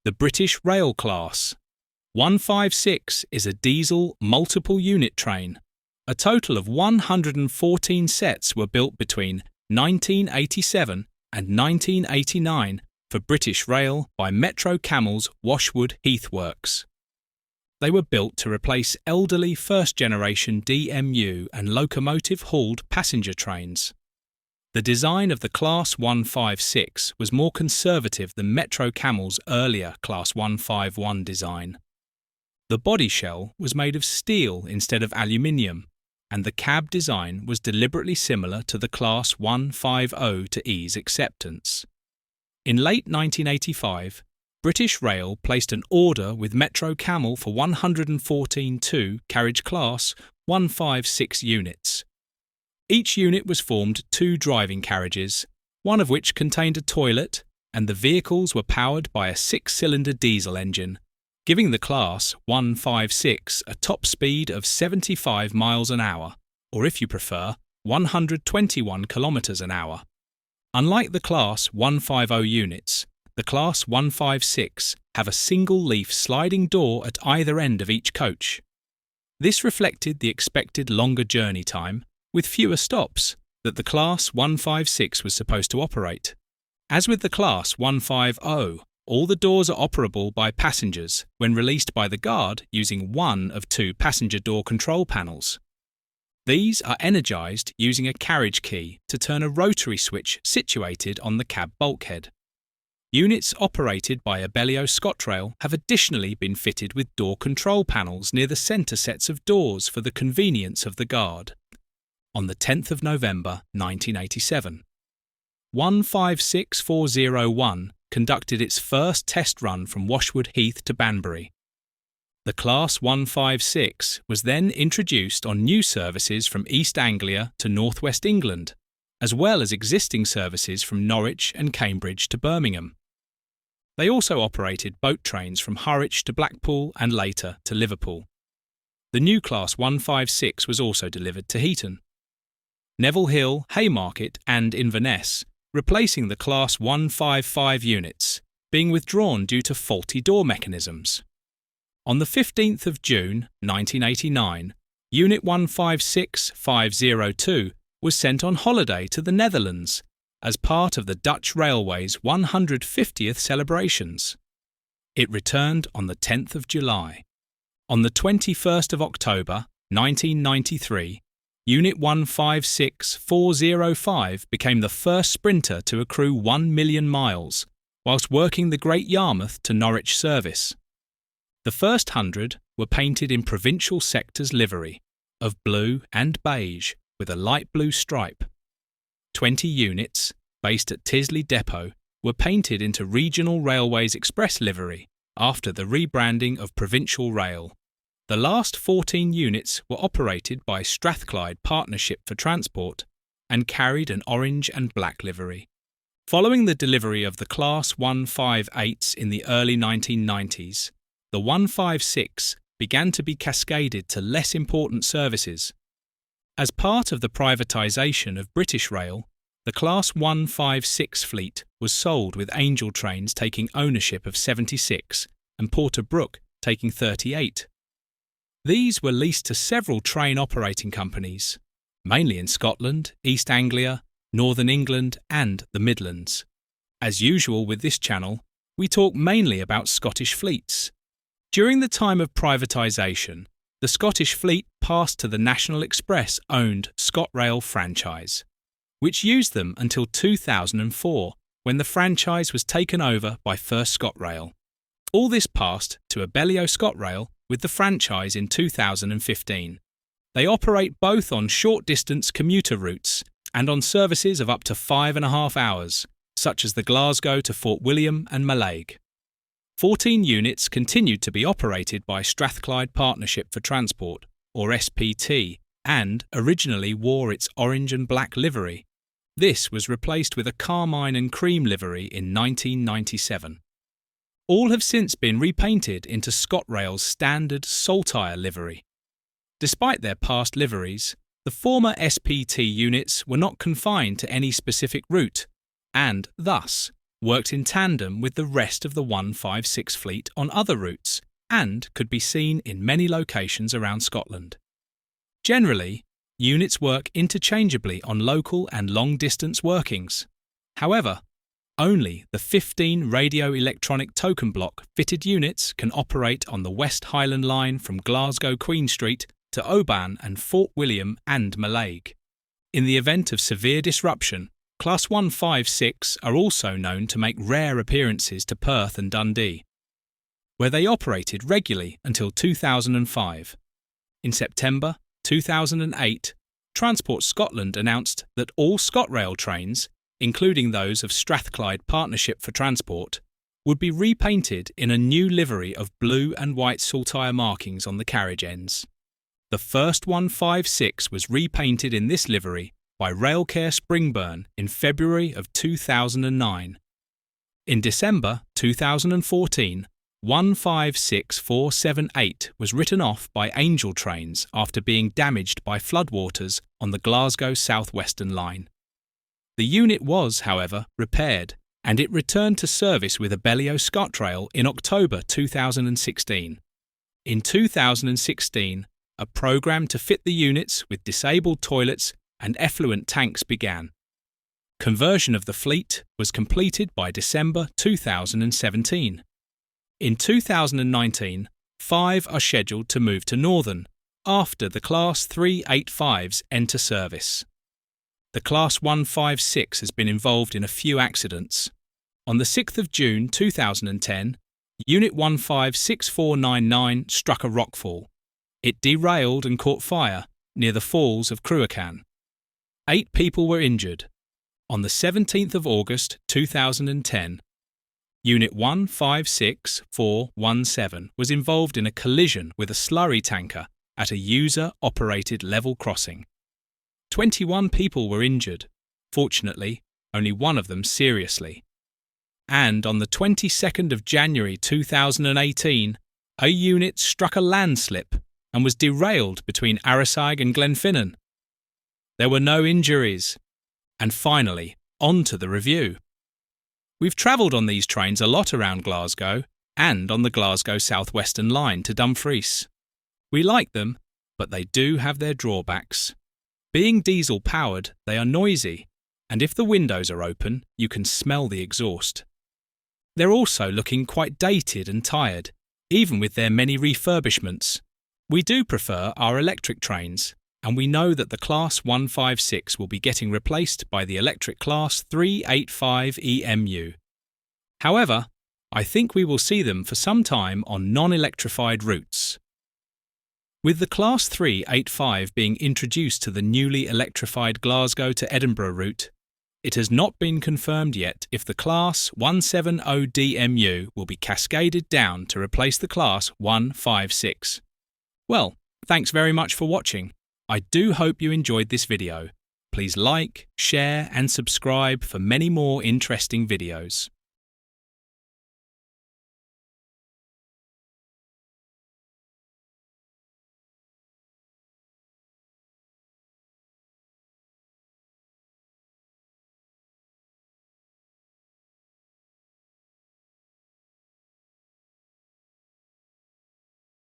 The British Rail Class 156 is a diesel multiple unit train. A total of 114 sets were built between 1987 and 1989 for British Rail by Metro-Cammell's Washwood Heath Works. They were built to replace elderly first-generation DMU and locomotive-hauled passenger trains. The design of the Class 156 was more conservative than Metro-Cammell's earlier Class 151 design. The body shell was made of steel instead of aluminium, and the cab design was deliberately similar to the Class 150 to ease acceptance. In late 1985, British Rail placed an order with Metro-Cammell for 114 two-carriage Class 156 units. Each unit was formed 2 driving carriages, one of which contained a toilet, and the vehicles were powered by a 6-cylinder diesel engine, giving the Class 156 a top speed of 75 miles an hour, or if you prefer, 121 kilometers an hour. Unlike the Class 150 units, the Class 156 have a single-leaf sliding door at either end of each coach. This reflected the expected longer journey time, with fewer stops, that the Class 156 was supposed to operate. As with the Class 150, all the doors are operable by passengers when released by the guard using one of 2 passenger door control panels. These are energised using a carriage key to turn a rotary switch situated on the cab bulkhead. Units operated by Abellio ScotRail have additionally been fitted with door control panels near the centre sets of doors for the convenience of the guard. On the 10th of November 1987, 156401 conducted its first test run from Washwood Heath to Banbury. The Class 156 was then introduced on new services from East Anglia to North West England, as well as existing services from Norwich and Cambridge to Birmingham. They also operated boat trains from Harwich to Blackpool and later to Liverpool. The new Class 156 was also delivered to Heaton, Neville Hill, Haymarket and Inverness, replacing the Class 155 units, being withdrawn due to faulty door mechanisms. On the 15th of June 1989, Unit 156502 was sent on holiday to the Netherlands as part of the Dutch Railway's 150th celebrations. It returned on the 10th of July. On the 21st of October 1993, Unit 156405 became the first sprinter to accrue 1 million miles, whilst working the Great Yarmouth to Norwich service. The first 100 were painted in provincial sectors livery, of blue and beige with a light blue stripe. 20 units, based at Tisley Depot, were painted into Regional Railways Express livery after the rebranding of Provincial Rail. The last 14 units were operated by Strathclyde Partnership for Transport and carried an orange and black livery. Following the delivery of the Class 158s in the early 1990s, the 156 began to be cascaded to less important services. As part of the privatization of British Rail, the Class 156 fleet was sold with Angel Trains taking ownership of 76 and Porter Brook taking 38. These were leased to several train operating companies, mainly in Scotland, East Anglia, Northern England and the Midlands. As usual with this channel, we talk mainly about Scottish fleets. During the time of privatisation, the Scottish fleet passed to the National Express-owned ScotRail franchise, which used them until 2004, when the franchise was taken over by First ScotRail. All this passed to Abellio ScotRail with the franchise in 2015. They operate both on short-distance commuter routes and on services of up to 5.5 hours, such as the Glasgow to Fort William and Mallaig. 14 units continued to be operated by Strathclyde Partnership for Transport, or SPT, and originally wore its orange and black livery. This was replaced with a carmine and cream livery in 1997. All have since been repainted into ScotRail's standard saltire livery. Despite their past liveries, the former SPT units were not confined to any specific route, and thus worked in tandem with the rest of the 156 fleet on other routes and could be seen in many locations around Scotland. Generally, units work interchangeably on local and long-distance workings. However, only the 15 radio-electronic token block fitted units can operate on the West Highland Line from Glasgow Queen Street to Oban and Fort William and Mallaig. In the event of severe disruption, Class 156 are also known to make rare appearances to Perth and Dundee, where they operated regularly until 2005. In September 2008, Transport Scotland announced that all ScotRail trains, including those of Strathclyde Partnership for Transport, would be repainted in a new livery of blue and white saltire markings on the carriage ends. The first 156 was repainted in this livery by Railcare Springburn in February of 2009. In December 2014, 156478 was written off by Angel Trains after being damaged by floodwaters on the Glasgow South Western Line. The unit was, however, repaired, and it returned to service with Abellio ScotRail in October 2016. In 2016, a programme to fit the units with disabled toilets and effluent tanks began. Conversion of the fleet was completed by December 2017. In 2019, 5 are scheduled to move to Northern after the Class 385s enter service. The Class 156 has been involved in a few accidents. On the 6th of June 2010, Unit 156499 struck a rockfall. It derailed and caught fire near the falls of Cruachan. 8 people were injured. On the 17th of August 2010, Unit 156417 was involved in a collision with a slurry tanker at a user-operated level crossing. 21 people were injured, fortunately, only one of them seriously. And on the 22nd of January 2018, a unit struck a landslip and was derailed between Arisaig and Glenfinnan. There were no injuries. And finally, on to the review. We've travelled on these trains a lot around Glasgow and on the Glasgow South Western Line to Dumfries. We like them, but they do have their drawbacks. Being diesel-powered, they are noisy, and if the windows are open, you can smell the exhaust. They're also looking quite dated and tired, even with their many refurbishments. We do prefer our electric trains, and we know that the Class 156 will be getting replaced by the electric Class 385 EMU. However, I think we will see them for some time on non-electrified routes. With the Class 385 being introduced to the newly electrified Glasgow to Edinburgh route, it has not been confirmed yet if the Class 170 DMU will be cascaded down to replace the Class 156. Well, thanks very much for watching. I do hope you enjoyed this video. Please like, share and subscribe for many more interesting videos.